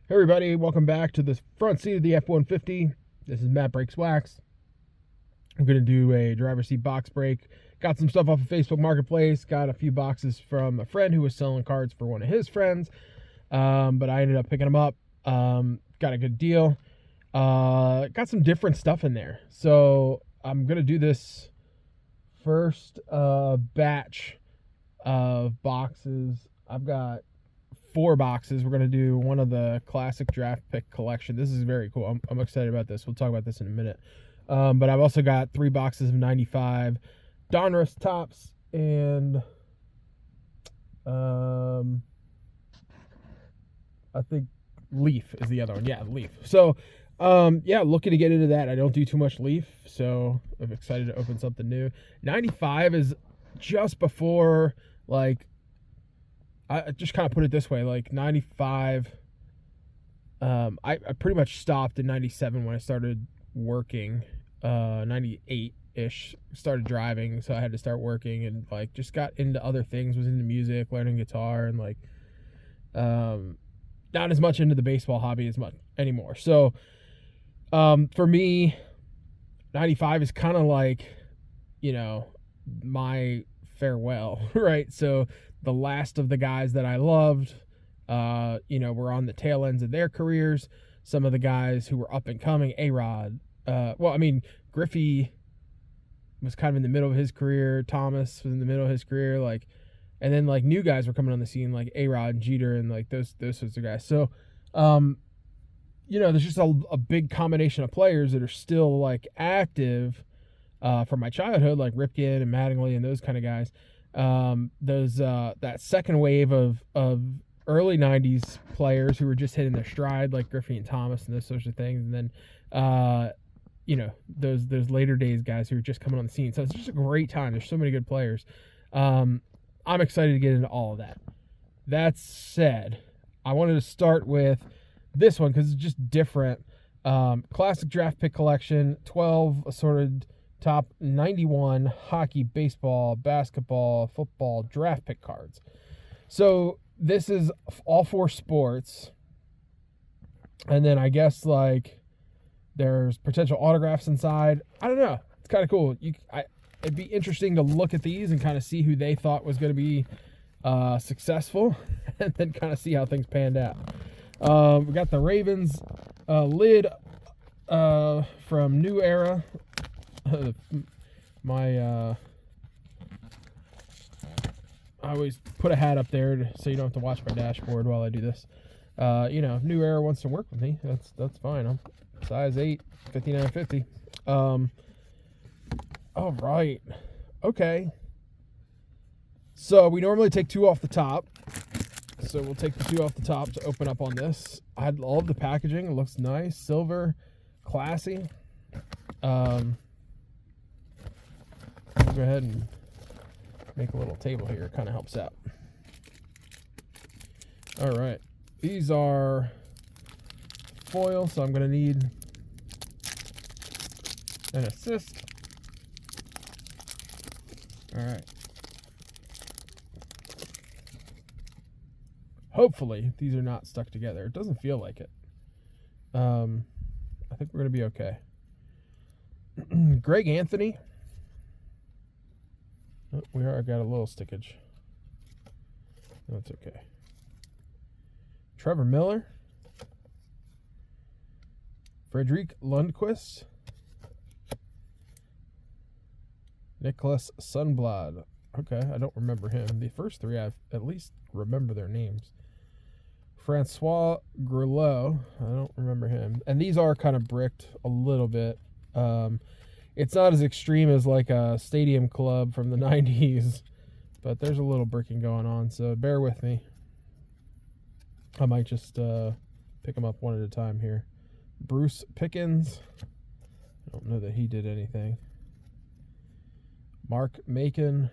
Hey everybody, welcome back to the front seat of the F-150. This is MattBreaksWax. I'm going to do a driver's seat box break. Got some stuff off of Facebook Marketplace. Got a few boxes from a friend who was selling cards for one of his friends. But I ended up picking them up. Got a good deal. Got some different stuff in there. So I'm going to do this first batch of boxes. I've got 4 boxes. We're going to do one of the classic draft pick collection. This is very cool. I'm excited about this. We'll talk about this in a minute. But I've also got 3 boxes of 95 Donruss Topps and I think Leaf is the other one. Yeah, Leaf. So yeah, looking to get into that. I don't do too much Leaf, so I'm excited to open something new. 95 is just before, like, I just kind of put it this way, like 95, I pretty much stopped in 97 when I started working, 98-ish, started driving, so I had to start working and, like, just got into other things, was into music, learning guitar, and, like, not as much into the baseball hobby as much anymore. So, for me, 95 is kind of like, you know, my farewell, right? So, the last of the guys that I loved, were on the tail ends of their careers. Some of the guys who were up and coming, A-Rod. Griffey was kind of in the middle of his career. Thomas was in the middle of his career. And then, new guys were coming on the scene, like A-Rod and Jeter and, those sorts of guys. So, there's just a big combination of players that are still, active from my childhood, like Ripken and Mattingly and those kind of guys. That second wave of early 90s players who were just hitting their stride, like Griffey and Thomas and those sorts of things, and then those later days guys who are just coming on the scene. So it's just a great time. There's so many good players. I'm excited to get into all of that. That said, I wanted to start with this one because it's just different. Classic draft pick collection, 12 assorted top 91 hockey, baseball, basketball, football draft pick cards. So this is all 4 sports. And then I guess there's potential autographs inside. I don't know. It's kind of cool. It'd be interesting to look at these and kind of see who they thought was going to be successful and then kind of see how things panned out. We got the Ravens lid from New Era. I always put a hat up there so you don't have to watch my dashboard while I do this. New Era wants to work with me. That's fine. I'm size 8, 59.50. All right. Okay. So we normally take 2 off the top. So we'll take the 2 off the top to open up on this. I love the packaging. It looks nice, silver, classy. Go ahead and make a little table here. It kind of helps out. All right. These are foil, so I'm going to need an assist. All right. Hopefully, these are not stuck together. It doesn't feel like it. I think we're going to be okay. Greg Anthony. Oh, we are got a little stickage. That's okay. Trevor Miller. Frederick Lundqvist. Nicholas Sundblad. Okay, I don't remember him. The first 3 I at least remember their names. Francois Grouleau. I don't remember him. And these are kind of bricked a little bit. It's not as extreme as a Stadium Club from the 90s, but there's a little bricking going on, so bear with me. I might just pick them up one at a time here. Bruce Pickens. I don't know that he did anything. Mark Macon.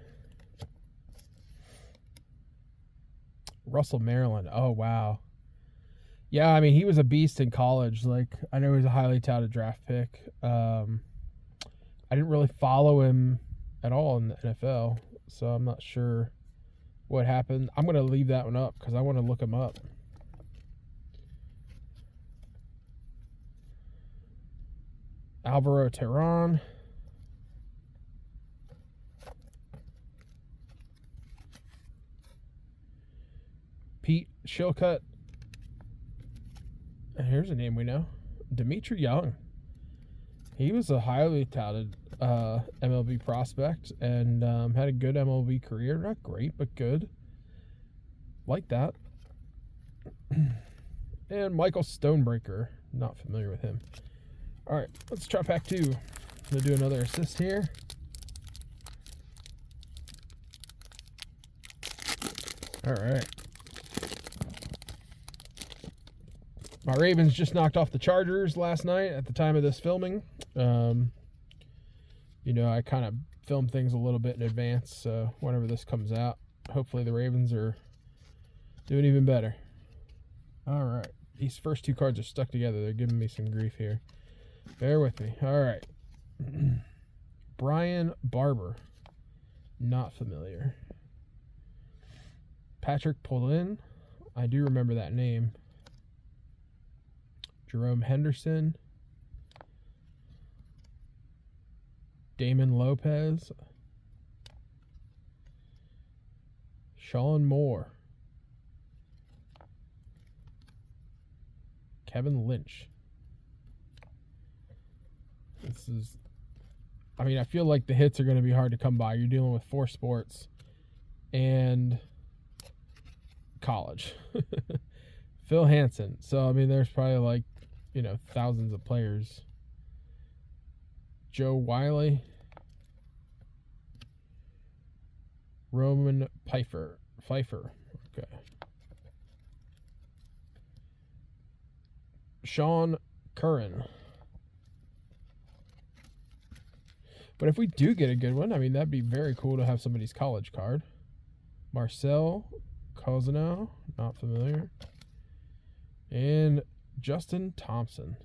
Russell Maryland. Oh, wow. Yeah, I mean, he was a beast in college. I know he was a highly touted draft pick. I didn't really follow him at all in the NFL, so I'm not sure what happened. I'm going to leave that one up because I want to look him up. Alvaro Terran. Pete Shilcutt. And here's a name we know. Dimitri Young. He was a highly touted MLB prospect and had a good MLB career. Not great, but good. Like that. And Michael Stonebreaker. Not familiar with him. All right, let's try pack 2. I'm going to do another assist here. All right. My Ravens just knocked off the Chargers last night at the time of this filming. You know, I kind of film things a little bit in advance, so whenever this comes out, hopefully the Ravens are doing even better. All right. These first 2 cards are stuck together. They're giving me some grief here. Bear with me. All right. Brian Barber. Not familiar. Patrick Pullin. I do remember that name. Jerome Henderson. Damon Lopez. Sean Moore. Kevin Lynch. This is, I mean, I feel like the hits are going to be hard to come by. You're dealing with 4 sports and college. Phil Hansen. So, I mean, there's probably like, you know, thousands of players. Joe Wiley. Roman Pfeiffer. Okay. Sean Curran. But if we do get a good one, I mean, that'd be very cool to have somebody's college card. Marcel Cosino. Not familiar. And Justin Thompson.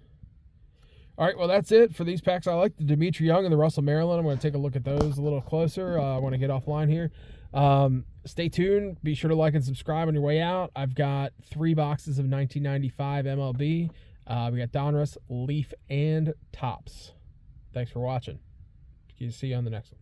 All right, well, that's it for these packs. I like the Dimitri Young and the Russell Maryland. I'm going to take a look at those a little closer. I want to get offline here. Stay tuned. Be sure to like and subscribe on your way out. I've got 3 boxes of 1995 MLB. We got Donruss, Leaf, and Topps. Thanks for watching. See you on the next one.